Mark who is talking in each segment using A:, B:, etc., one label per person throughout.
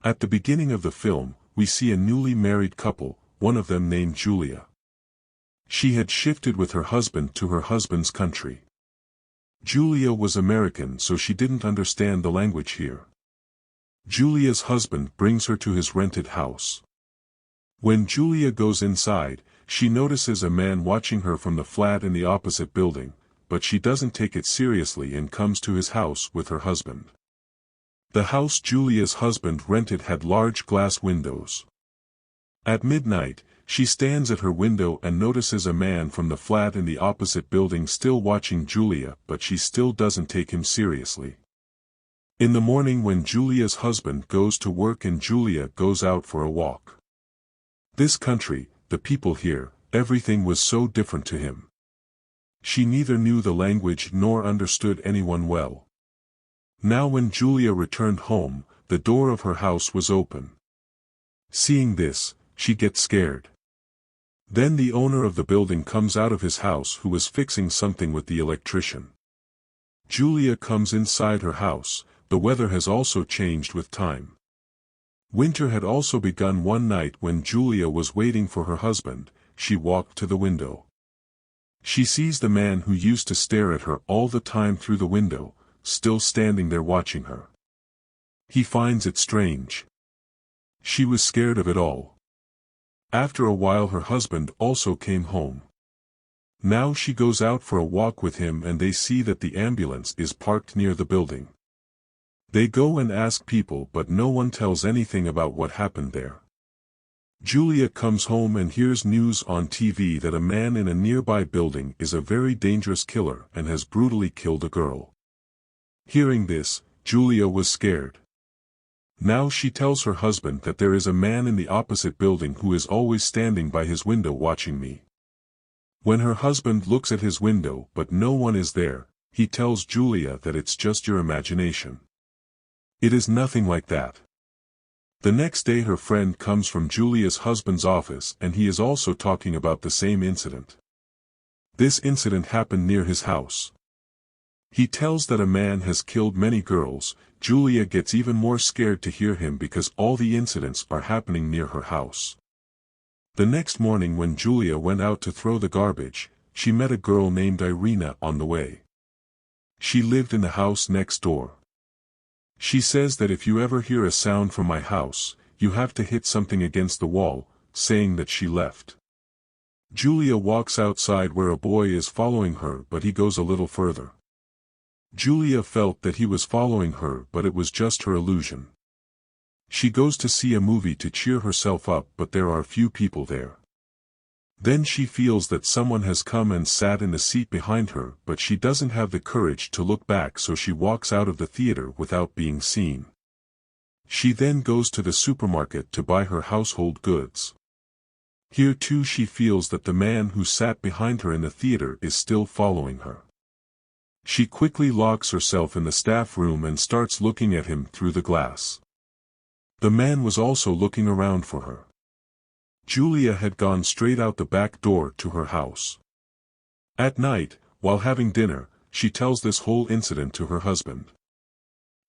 A: At the beginning of the film, we see a newly married couple, one of them named Julia. She had shifted with her husband to her husband's country. Julia was American, so she didn't understand the language here. Julia's husband brings her to his rented house. When Julia goes inside, she notices a man watching her from the flat in the opposite building, but she doesn't take it seriously and comes to his house with her husband. The house Julia's husband rented had large glass windows. At midnight, she stands at her window and notices a man from the flat in the opposite building still watching Julia, but she still doesn't take him seriously. In the morning, when Julia's husband goes to work and Julia goes out for a walk. This country, the people here, everything was so different to him. She neither knew the language nor understood anyone well. Now when Julia returned home, the door of her house was open. Seeing this, she gets scared. Then the owner of the building comes out of his house, who was fixing something with the electrician. Julia comes inside her house. The weather has also changed with time. Winter had also begun. One night when Julia was waiting for her husband, she walked to the window. She sees the man who used to stare at her all the time through the window, still standing there watching her. He finds it strange. She was scared of it all. After a while her husband also came home. Now she goes out for a walk with him and they see that the ambulance is parked near the building. They go and ask people, but no one tells anything about what happened there. Julia comes home and hears news on TV that a man in a nearby building is a very dangerous killer and has brutally killed a girl. Hearing this, Julia was scared. Now she tells her husband that there is a man in the opposite building who is always standing by his window watching me. When her husband looks at his window but no one is there, he tells Julia that it's just your imagination. It is nothing like that. The next day her friend comes from Julia's husband's office and he is also talking about the same incident. This incident happened near his house. He tells that a man has killed many girls. Julia gets even more scared to hear him because all the incidents are happening near her house. The next morning when Julia went out to throw the garbage, she met a girl named Irina on the way. She lived in the house next door. She says that if you ever hear a sound from my house, you have to hit something against the wall, saying that she left. Julia walks outside where a boy is following her, but he goes a little further. Julia felt that he was following her, but it was just her illusion. She goes to see a movie to cheer herself up, but there are few people there. Then she feels that someone has come and sat in the seat behind her, but she doesn't have the courage to look back, so she walks out of the theater without being seen. She then goes to the supermarket to buy her household goods. Here too she feels that the man who sat behind her in the theater is still following her. She quickly locks herself in the staff room and starts looking at him through the glass. The man was also looking around for her. Julia had gone straight out the back door to her house. At night, while having dinner, she tells this whole incident to her husband.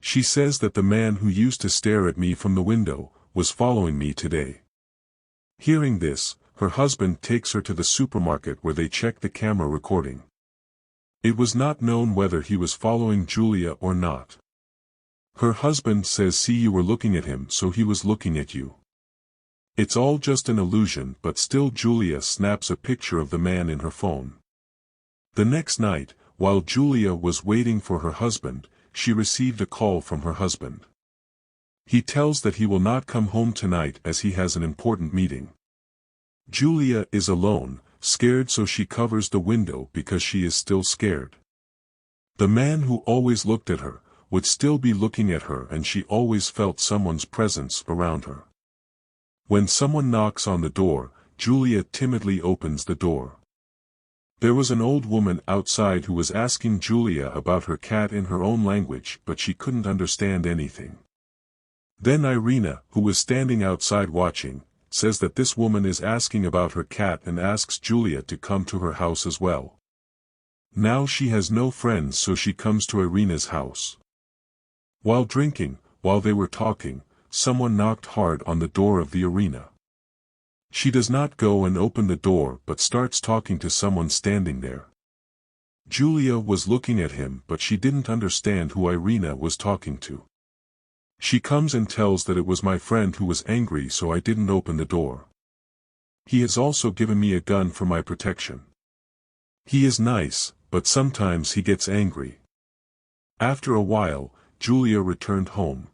A: She says that the man who used to stare at me from the window was following me today. Hearing this, her husband takes her to the supermarket where they check the camera recording. It was not known whether he was following Julia or not. Her husband says, "See, you were looking at him, so he was looking at you. It's all just an illusion," but still Julia snaps a picture of the man in her phone. The next night, while Julia was waiting for her husband, she received a call from her husband. He tells that he will not come home tonight as he has an important meeting. Julia is alone, scared, so she covers the window because she is still scared. The man who always looked at her would still be looking at her, and she always felt someone's presence around her. When someone knocks on the door, Julia timidly opens the door. There was an old woman outside who was asking Julia about her cat in her own language, but she couldn't understand anything. Then Irina, who was standing outside watching, says that this woman is asking about her cat and asks Julia to come to her house as well. Now she has no friends, so she comes to Irina's house. While drinking, while they were talking, someone knocked hard on the door of the arena. She does not go and open the door but starts talking to someone standing there. Julia was looking at him but she didn't understand who Irina was talking to. She comes and tells that it was my friend who was angry so I didn't open the door. He has also given me a gun for my protection. He is nice, but sometimes he gets angry. After a while, Julia returned home.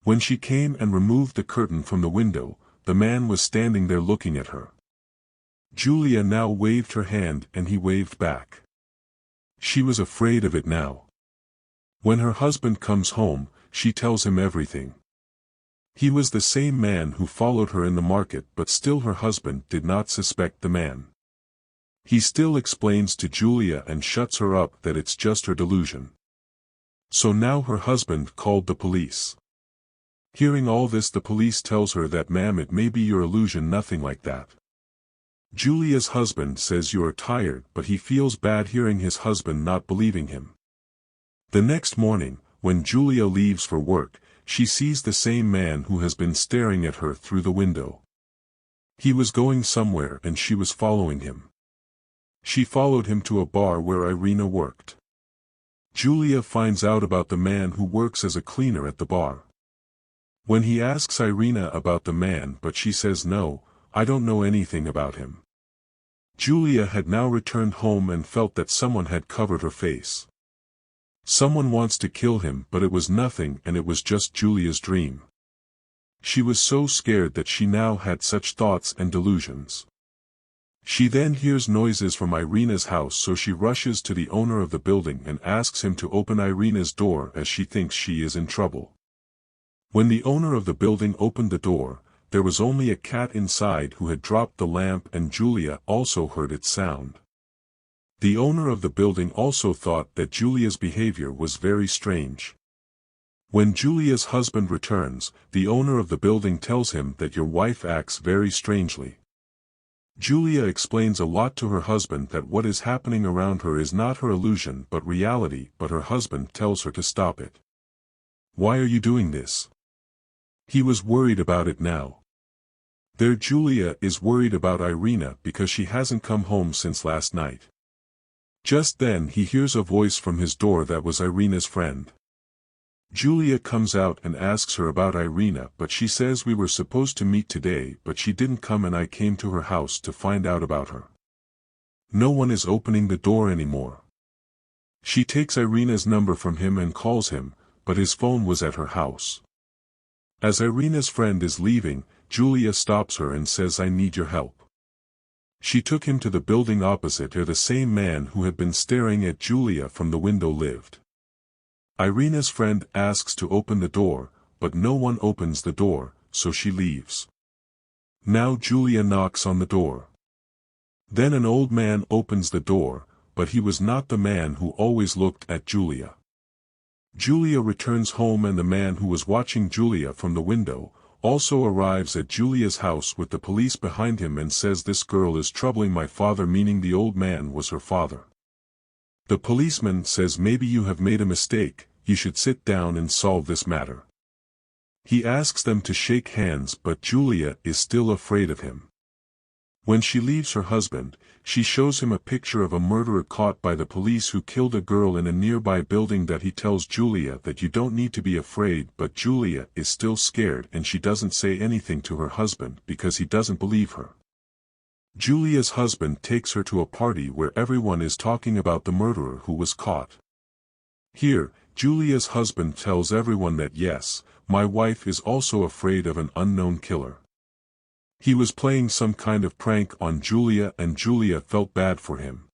A: When she came and removed the curtain from the window, the man was standing there looking at her. Julia now waved her hand and he waved back. She was afraid of it now. When her husband comes home, she tells him everything. He was the same man who followed her in the market but still her husband did not suspect the man. He still explains to Julia and shuts her up that it's just her delusion. So now her husband called the police. Hearing all this, the police tells her that ma'am, it may be your illusion, nothing like that. Julia's husband says you are tired but he feels bad hearing his husband not believing him. The next morning, when Julia leaves for work, she sees the same man who has been staring at her through the window. He was going somewhere and she was following him. She followed him to a bar where Irina worked. Julia finds out about the man who works as a cleaner at the bar. When he asks Irina about the man but she says no, I don't know anything about him. Julia had now returned home and felt that someone had covered her face. Someone wants to kill him but it was nothing and it was just Julia's dream. She was so scared that she now had such thoughts and delusions. She then hears noises from Irina's house so she rushes to the owner of the building and asks him to open Irina's door as she thinks she is in trouble. When the owner of the building opened the door, there was only a cat inside who had dropped the lamp and Julia also heard its sound. The owner of the building also thought that Julia's behavior was very strange. When Julia's husband returns, the owner of the building tells him that your wife acts very strangely. Julia explains a lot to her husband that what is happening around her is not her illusion but reality, but her husband tells her to stop it. Why are you doing this? He was worried about it now. There Julia is worried about Irina because she hasn't come home since last night. Just then he hears a voice from his door that was Irina's friend. Julia comes out and asks her about Irina but she says we were supposed to meet today but she didn't come and I came to her house to find out about her. No one is opening the door anymore. She takes Irina's number from him and calls him, but his phone was at her house. As Irina's friend is leaving, Julia stops her and says I need your help. She took him to the building opposite where the same man who had been staring at Julia from the window lived. Irina's friend asks to open the door, but no one opens the door, so she leaves. Now Julia knocks on the door. Then an old man opens the door, but he was not the man who always looked at Julia. Julia returns home and the man who was watching Julia from the window also arrives at Julia's house with the police behind him and says this girl is troubling my father, meaning the old man was her father. The policeman says maybe you have made a mistake, you should sit down and solve this matter. He asks them to shake hands but Julia is still afraid of him. When she leaves her husband, she shows him a picture of a murderer caught by the police who killed a girl in a nearby building that he tells Julia that you don't need to be afraid, but Julia is still scared and she doesn't say anything to her husband because he doesn't believe her. Julia's husband takes her to a party where everyone is talking about the murderer who was caught. Here, Julia's husband tells everyone that yes, my wife is also afraid of an unknown killer. He was playing some kind of prank on Julia and Julia felt bad for him.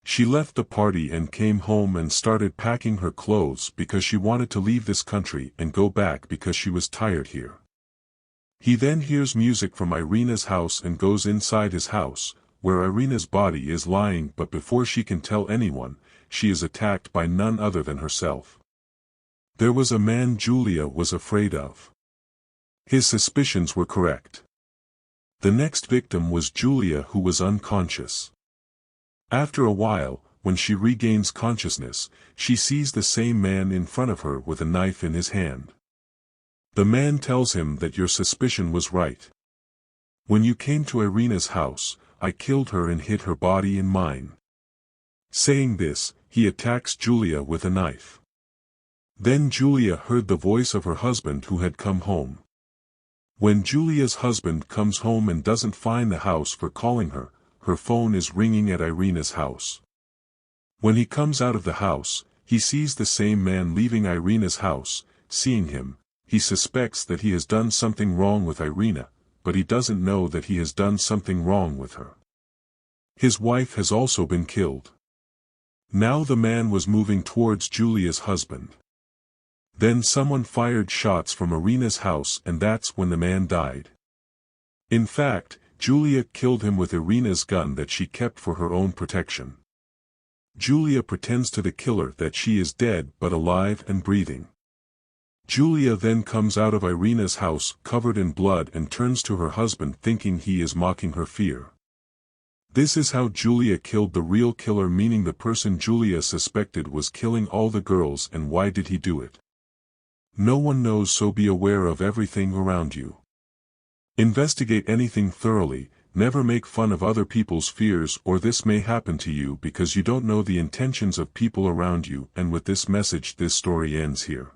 A: She left the party and came home and started packing her clothes because she wanted to leave this country and go back because she was tired here. He then hears music from Irina's house and goes inside his house, where Irina's body is lying, but before she can tell anyone, she is attacked by none other than herself. There was a man Julia was afraid of. His suspicions were correct. The next victim was Julia, who was unconscious. After a while, when she regains consciousness, she sees the same man in front of her with a knife in his hand. The man tells him that your suspicion was right. When you came to Irina's house, I killed her and hid her body in mine. Saying this, he attacks Julia with a knife. Then Julia heard the voice of her husband who had come home. When Julia's husband comes home and doesn't find the house for calling her, her phone is ringing at Irina's house. When he comes out of the house, he sees the same man leaving Irina's house. Seeing him, he suspects that he has done something wrong with Irina, but he doesn't know that he has done something wrong with her. His wife has also been killed. Now the man was moving towards Julia's husband. Then someone fired shots from Irina's house, and that's when the man died. In fact, Julia killed him with Irina's gun that she kept for her own protection. Julia pretends to the killer that she is dead but alive and breathing. Julia then comes out of Irina's house covered in blood and turns to her husband thinking he is mocking her fear. This is how Julia killed the real killer, meaning the person Julia suspected was killing all the girls. And why did he do it? No one knows, so be aware of everything around you. Investigate anything thoroughly, never make fun of other people's fears, or this may happen to you because you don't know the intentions of people around you. And with this message, this story ends here.